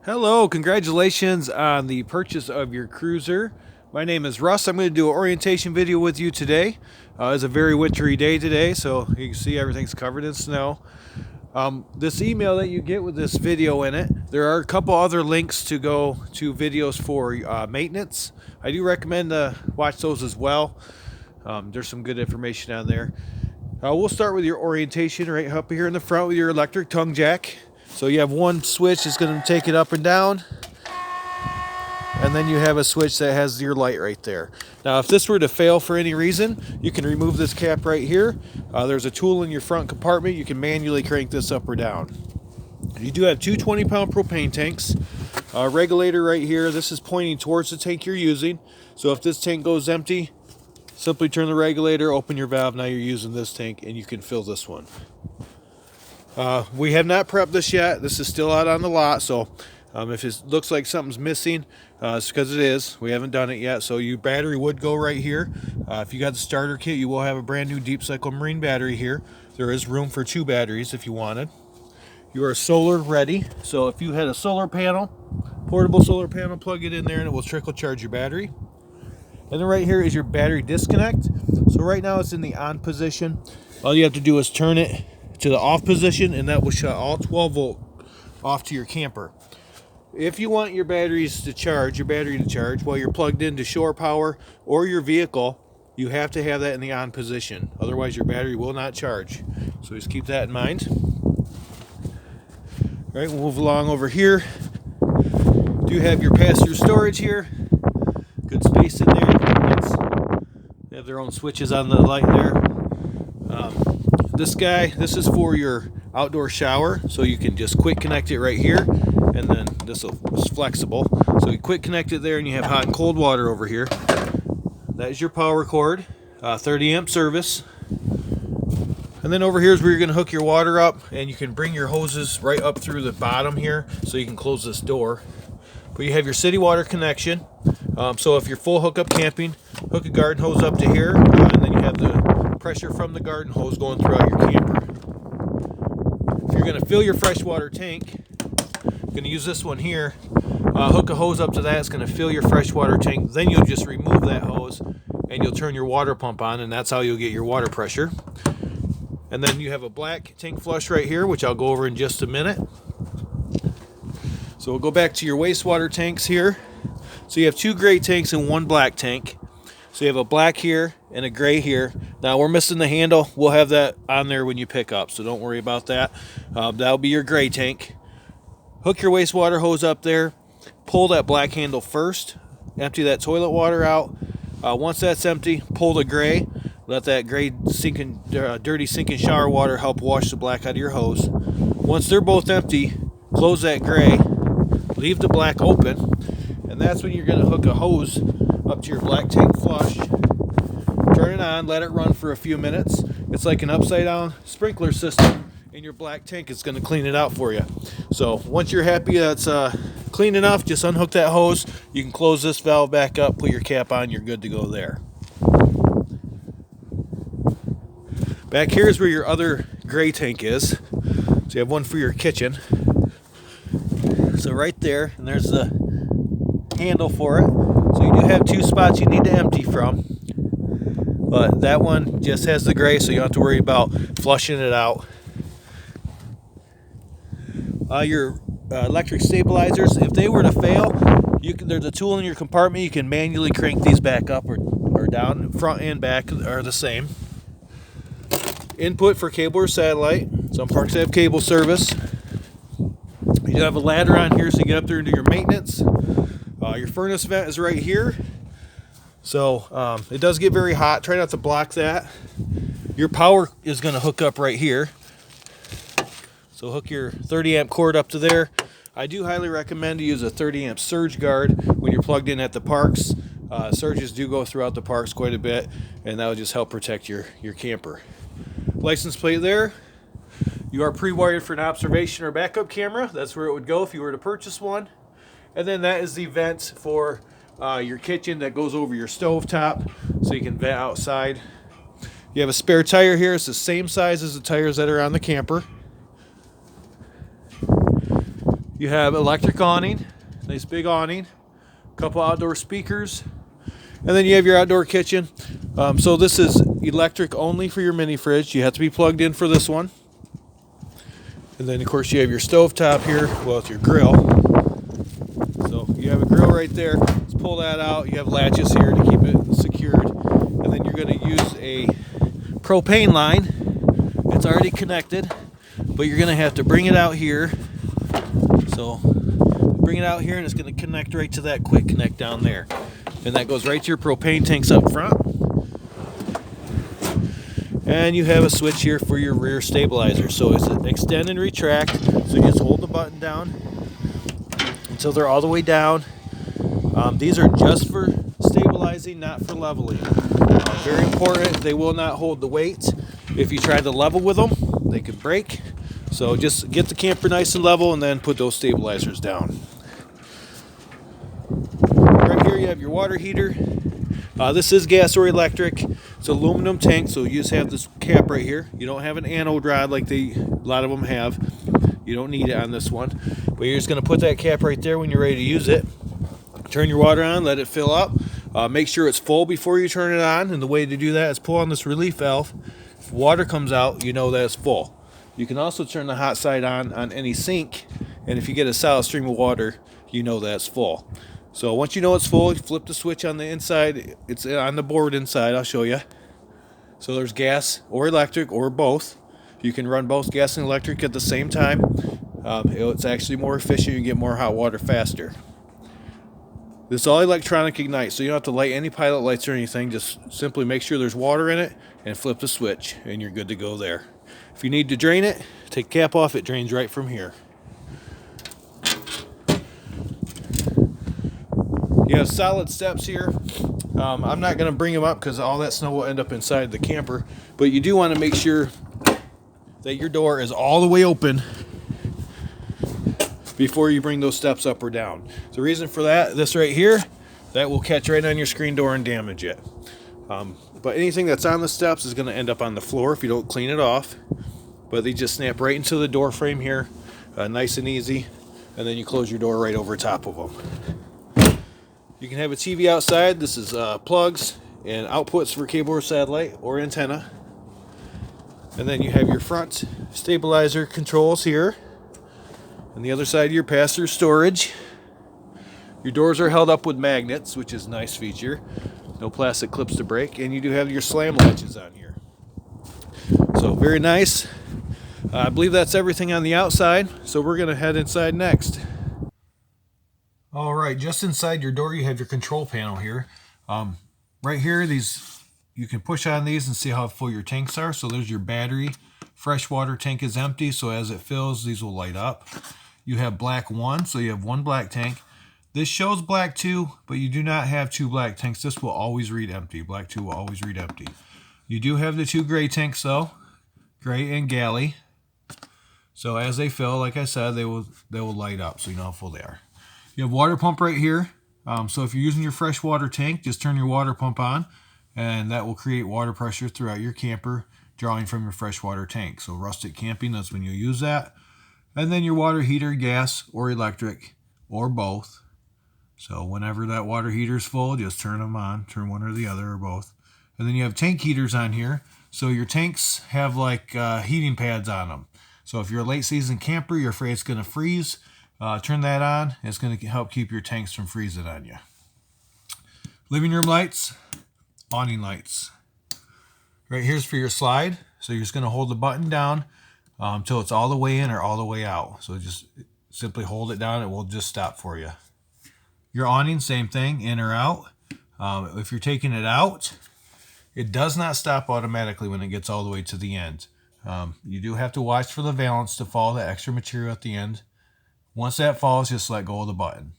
Hello, congratulations on the purchase of your Cruiser. My name is Russ. I'm going to do an orientation video with you today. It's a very wintry day today, so you can see everything's covered in snow. This email that you get with this video in it, there are a couple other links to go to videos for maintenance. I do recommend to watch those as well. There's some good information on there. We'll start with your orientation right up here in the front with your electric tongue jack. So you have one switch that's going to take it up and down, and then you have a switch that has your light right there. Now if this were to fail for any reason, you can remove this cap right here. There's a tool in your front compartment. You can manually crank this up or down. You do have two 20-pound propane tanks. Regulator right here. This is pointing towards the tank you're using. So if this tank goes empty, simply turn the regulator, open your valve. Now you're using this tank and you can fill this one. We have not prepped this yet. This is still out on the lot, so if it looks like something's missing, it's because it is. We haven't done it yet. So your battery would go right here. If you got the starter kit, you will have a brand new deep cycle marine battery here. There is room for two batteries if you wanted. You are solar ready, so if you had a solar panel, portable solar panel, plug it in there and it will trickle charge your battery. And then right here is your battery disconnect. So right now it's in the on position. All you have to do is turn it to the off position, and that will shut all 12 volt off to your camper. If you want your battery to charge while you're plugged into shore power or your vehicle, you have to have that in the on position. Otherwise your battery will not charge. So just keep that in mind. All right, we'll move along over here. Do have your pass-through storage here. Good space in there. They have their own switches on the light there. This is for your outdoor shower, so you can just quick connect it right here, and then this is flexible. So you quick connect it there, and you have hot and cold water over here. That is your power cord, 30 amp service. And then over here is where you're going to hook your water up, and you can bring your hoses right up through the bottom here, so you can close this door. But you have your city water connection. So if you're full hookup camping, hook a garden hose up to here, and then you have the pressure from the garden hose going throughout your camper. If you're going to fill your freshwater tank, you're going to use this one here. Hook a hose up to that. It's going to fill your freshwater tank. Then you'll just remove that hose and you'll turn your water pump on, and that's how you'll get your water pressure. And then you have a black tank flush right here, which I'll go over in just a minute. So we'll go back to your wastewater tanks here. So you have two gray tanks and one black tank. So you have a black here and a gray here. Now we're missing the handle. We'll have that on there when you pick up, so don't worry about that. That'll be your gray tank. Hook your wastewater hose up there. Pull that black handle first. Empty that toilet water out. Once that's empty, pull the gray. Let that gray dirty sinking shower water help wash the black out of your hose. Once they're both empty, close that gray. Leave the black open. And that's when you're going to hook a hose up to your black tank flush. Turn it on, let it run for a few minutes. It's like an upside down sprinkler system in your black tank. It's going to clean it out for you. So once you're happy that's clean enough, just unhook that hose. You can close this valve back up, put your cap on, you're good to go there. Back here is where your other gray tank is. So you have one for your kitchen. So right there, and there's the handle for it. So you do have two spots you need to empty from, but that one just has the gray, so you don't have to worry about flushing it out. Your electric stabilizers, if they were to fail, there's a tool in your compartment. You can manually crank these back up or down. Front and back are the same. Input for cable or satellite. Some parks have cable service. You have a ladder on here so you get up there and do your maintenance. Your furnace vent is right here. So it does get very hot. Try not to block that. Your power is going to hook up right here. So hook your 30 amp cord up to there. I do highly recommend to use a 30 amp surge guard when you're plugged in at the parks. Surges do go throughout the parks quite a bit, and that will just help protect your camper. License plate there. You are pre-wired for an observation or backup camera. That's where it would go if you were to purchase one. And then that is the vent for your kitchen that goes over your stove top, so you can vent outside. You have a spare tire here. It's the same size as the tires that are on the camper. You have electric awning, nice big awning, a couple outdoor speakers, and then you have your outdoor kitchen. So this is electric only for your mini fridge. You have to be plugged in for this one. And then of course you have your stove top here. Well, it's your grill. So you have a grill right there. Let's pull that out. You have latches here to keep it secured. And then you're going to use a propane line. It's already connected, but you're going to have to bring it out here. So bring it out here and it's going to connect right to that quick connect down there. And that goes right to your propane tanks up front. And you have a switch here for your rear stabilizer. So it's an extend and retract. So you just hold the button down until they're all the way down. These are just for stabilizing, not for leveling. Very important, they will not hold the weight. If you try to level with them, they could break. So just get the camper nice and level and then put those stabilizers down. Right here you have your water heater. This is gas or electric. It's aluminum tank, so you just have this cap right here. You don't have an anode rod like a lot of them have. You don't need it on this one. But you're just going to put that cap right there when you're ready to use it. Turn your water on, let it fill up. Make sure it's full before you turn it on. And the way to do that is pull on this relief valve. If water comes out, you know that it's full. You can also turn the hot side on any sink. And if you get a solid stream of water, you know that it's full. So once you know it's full, you flip the switch on the inside. It's on the board inside. I'll show you. So there's gas or electric or both. You can run both gas and electric at the same time. It's actually more efficient. You get more hot water faster. This is all electronic ignite, so you don't have to light any pilot lights or anything. Just simply make sure there's water in it and flip the switch, and you're good to go there. If you need to drain it, take the cap off. It drains right from here. You have solid steps here. I'm not going to bring them up because all that snow will end up inside the camper. But you do want to make sure that your door is all the way open before you bring those steps up or down. The reason for that, this right here, that will catch right on your screen door and damage it. But anything that's on the steps is going to end up on the floor if you don't clean it off. But they just snap right into the door frame here, nice and easy. And then you close your door right over top of them. You can have a TV outside. This is plugs and outputs for cable or satellite or antenna. And then you have your front stabilizer controls here. On the other side of your pass-through storage. Your doors are held up with magnets, which is a nice feature. No plastic clips to break. And you do have your slam latches on here. So very nice. I believe that's everything on the outside. So we're going to head inside next. All right, just inside your door, you have your control panel here. Right here, you can push on these and see how full your tanks are. So there's your battery. Freshwater tank is empty, so as it fills, these will light up. You have black 1, so you have 1 black tank. This shows black 2, but you do not have 2 black tanks. This will always read empty. Black 2 will always read empty. You do have the 2 gray tanks, though, gray and galley. So as they fill, like I said, they will light up, so you know how full they are. You have water pump right here. So if you're using your freshwater tank, just turn your water pump on, and that will create water pressure throughout your camper, drawing from your freshwater tank. So rustic camping, that's when you use that. And then your water heater, gas or electric, or both. So whenever that water heater is full, just turn them on. Turn one or the other or both. And then you have tank heaters on here. So your tanks have like heating pads on them. So if you're a late season camper, you're afraid it's going to freeze, turn that on. It's going to help keep your tanks from freezing on you. Living room lights, awning lights. Right here's for your slide. So you're just going to hold the button down until it's all the way in or all the way out. So just simply hold it down. It will just stop for you. Your awning, same thing, in or out. If you're taking it out, it does not stop automatically when it gets all the way to the end. You do have to watch for the valance to fall, the extra material at the end. Once that falls, just let go of the button.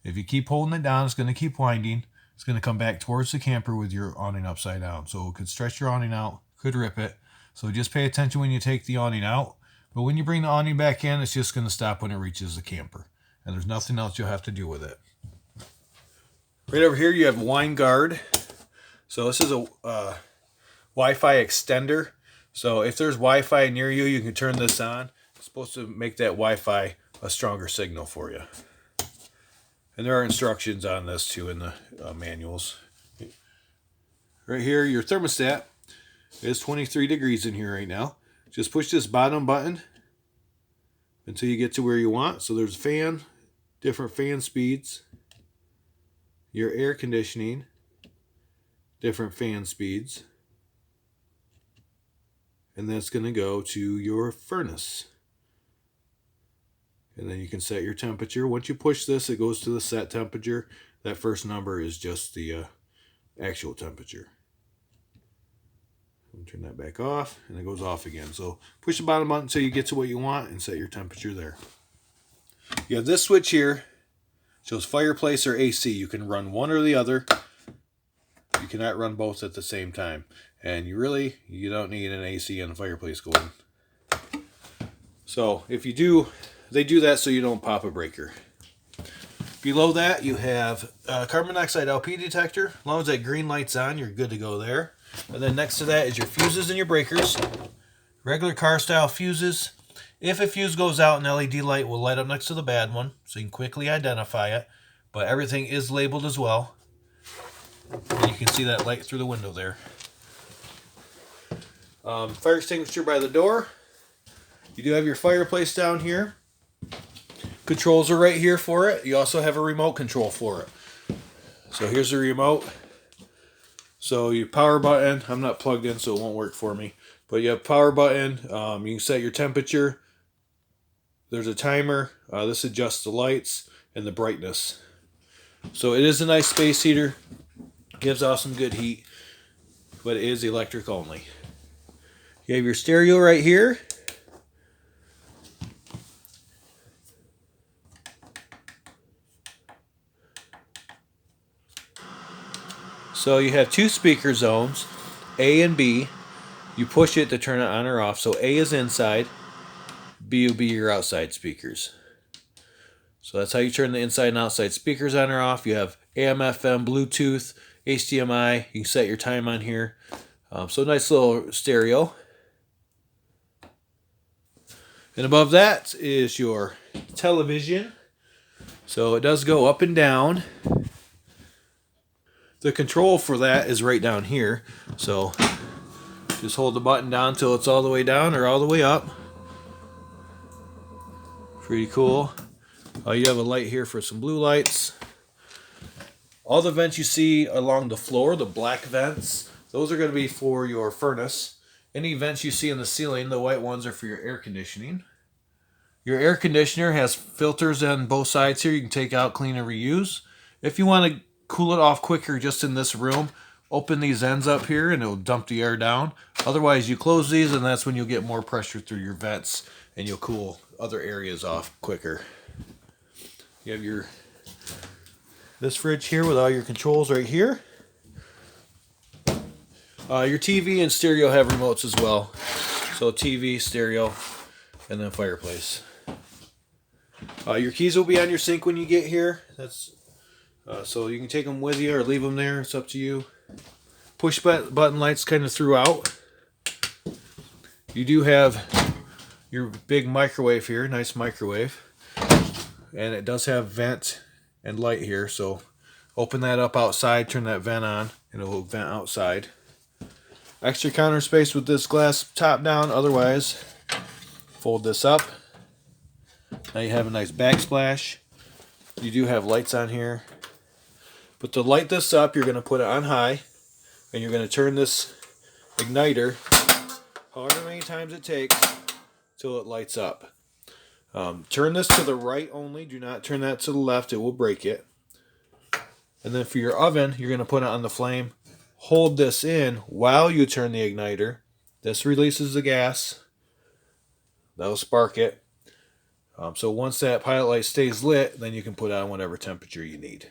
If you keep holding it down, it's going to keep winding. It's going to come back towards the camper with your awning upside down. So it could stretch your awning out, could rip it. So just pay attention when you take the awning out. But when you bring the awning back in, it's just going to stop when it reaches the camper. And there's nothing else you'll have to do with it. Right over here, you have wine guard. So this is a Wi-Fi extender. So if there's Wi-Fi near you, you can turn this on. It's supposed to make that Wi-Fi a stronger signal for you. And there are instructions on this too in the manuals. Right here, your thermostat is 23 degrees in here right now. Just push this bottom button until you get to where you want. So there's fan, different fan speeds, your air conditioning, different fan speeds, and that's going to go to your furnace. And then you can set your temperature. Once you push this, it goes to the set temperature. That first number is just the actual temperature. Turn that back off, and it goes off again. So push the bottom button until you get to what you want and set your temperature there. You have this switch here. Shows fireplace or AC. You can run one or the other. You cannot run both at the same time. And you don't need an AC and a fireplace going. So if you do, they do that so you don't pop a breaker. Below that, you have a carbon monoxide LP detector. As long as that green light's on, you're good to go there. And then next to that is your fuses and your breakers. Regular car style fuses. If a fuse goes out, an LED light will light up next to the bad one, so you can quickly identify it. But everything is labeled as well. And you can see that light through the window there. Fire extinguisher by the door. You do have your fireplace down here. Controls are right here for it. You also have a remote control for it. So here's the remote. So your power button, I'm not plugged in so it won't work for me. But you have power button, you can set your temperature. There's a timer. This adjusts the lights and the brightness. So it is a nice space heater. Gives off some good heat. But it is electric only. You have your stereo right here. So you have two speaker zones, A and B. You push it to turn it on or off. So A is inside, B will be your outside speakers. So that's how you turn the inside and outside speakers on or off. You have AM, FM, Bluetooth, HDMI. You can set your time on here. So nice little stereo. And above that is your television. So it does go up and down. The control for that is right down here. So just hold the button down until it's all the way down or all the way up. Pretty cool. You have a light here for some blue lights. All the vents you see along the floor, the black vents, those are going to be for your furnace. Any vents you see in the ceiling, the white ones are for your air conditioning. Your air conditioner has filters on both sides here. You can take out, clean, and reuse. If you want to cool it off quicker just in this room, open these ends up here and it'll dump the air down. Otherwise, you close these and that's when you'll get more pressure through your vents and you'll cool other areas off quicker. You have this fridge here with all your controls right here. Your TV and stereo have remotes as well. So TV, stereo, and then fireplace. Your keys will be on your sink when you get here. So you can take them with you or leave them there. It's up to you. Push button lights kind of throughout. You do have your big microwave here. Nice microwave. And it does have vent and light here. So open that up outside. Turn that vent on. And it will vent outside. Extra counter space with this glass top down. Otherwise, fold this up. Now you have a nice backsplash. You do have lights on here. But to light this up, you're going to put it on high, and you're going to turn this igniter however many times it takes till it lights up. Turn this to the right only. Do not turn that to the left. It will break it. And then for your oven, you're going to put it on the flame. Hold this in while you turn the igniter. This releases the gas. That'll spark it. So once that pilot light stays lit, then you can put it on whatever temperature you need.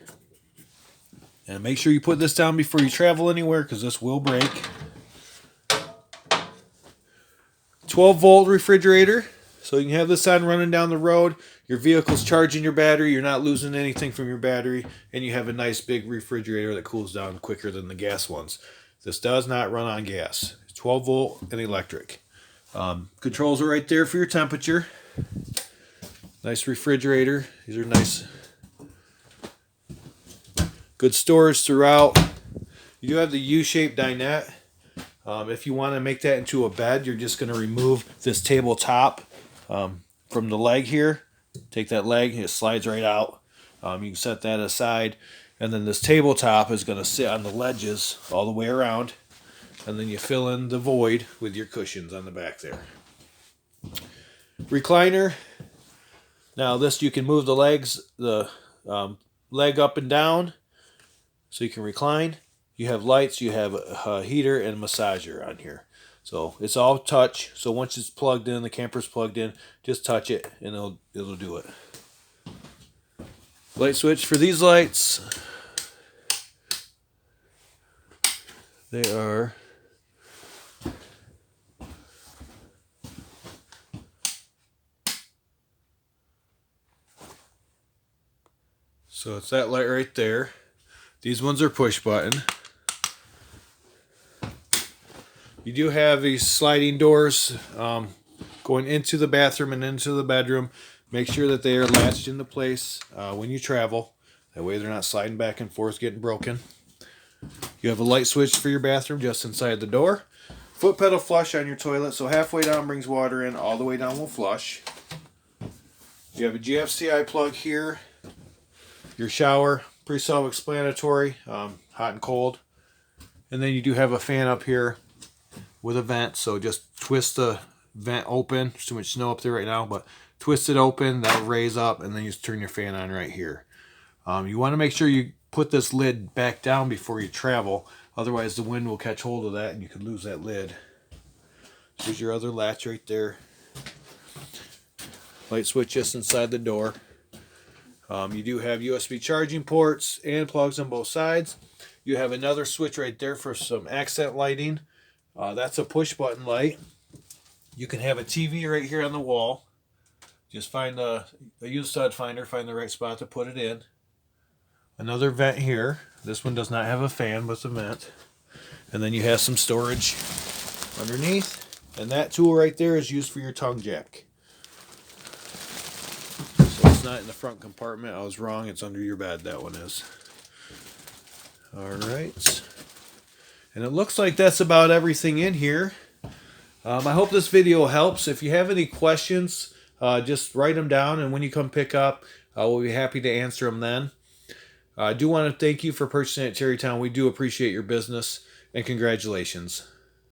And make sure you put this down before you travel anywhere because this will break. 12-volt refrigerator. So you can have this on running down the road. Your vehicle's charging your battery. You're not losing anything from your battery. And you have a nice big refrigerator that cools down quicker than the gas ones. This does not run on gas. It's 12-volt and electric. Controls are right there for your temperature. Nice refrigerator. These are nice, good storage throughout. You do have the U-shaped dinette. If you want to make that into a bed, you're just going to remove this tabletop from the leg here. Take that leg, it slides right out. You can set that aside. And then this tabletop is going to sit on the ledges all the way around. And then you fill in the void with your cushions on the back there. Recliner. Now this, you can move the legs, the leg up and down so you can recline. You have lights, you have a heater and massager on here. So it's all touch. So once it's plugged in, the camper's plugged in, just touch it and it'll do it. Light switch for these lights. They are so it's that light right there. These ones are push button. You do have these sliding doors going into the bathroom and into the bedroom. Make sure that they are latched into place when you travel. That way they're not sliding back and forth, getting broken. You have a light switch for your bathroom just inside the door. Foot pedal flush on your toilet, so halfway down brings water in, all the way down will flush. You have a GFCI plug here. Your shower, pretty self-explanatory, hot and cold. And then you do have a fan up here with a vent, so just twist the vent open. There's too much snow up there right now, but twist it open, that'll raise up, and then you just turn your fan on right here. You want to make sure you put this lid back down before you travel, otherwise the wind will catch hold of that and you could lose that lid. Here's your other latch right there. Light switch just inside the door. You do have USB charging ports and plugs on both sides. You have another switch right there for some accent lighting. That's a push button light. You can have a TV right here on the wall. Just find use stud finder, find the right spot to put it in. Another vent here. This one does not have a fan, but it's a vent. And then you have some storage underneath. And that tool right there is used for your tongue jack. So it's not in the front compartment. I was wrong. It's under your bed. That one is. Alright. And it looks like that's about everything in here. I hope this video helps. If you have any questions, just write them down. And when you come pick up, we'll be happy to answer them then. I do want to thank you for purchasing at TerryTown. We do appreciate your business, and congratulations.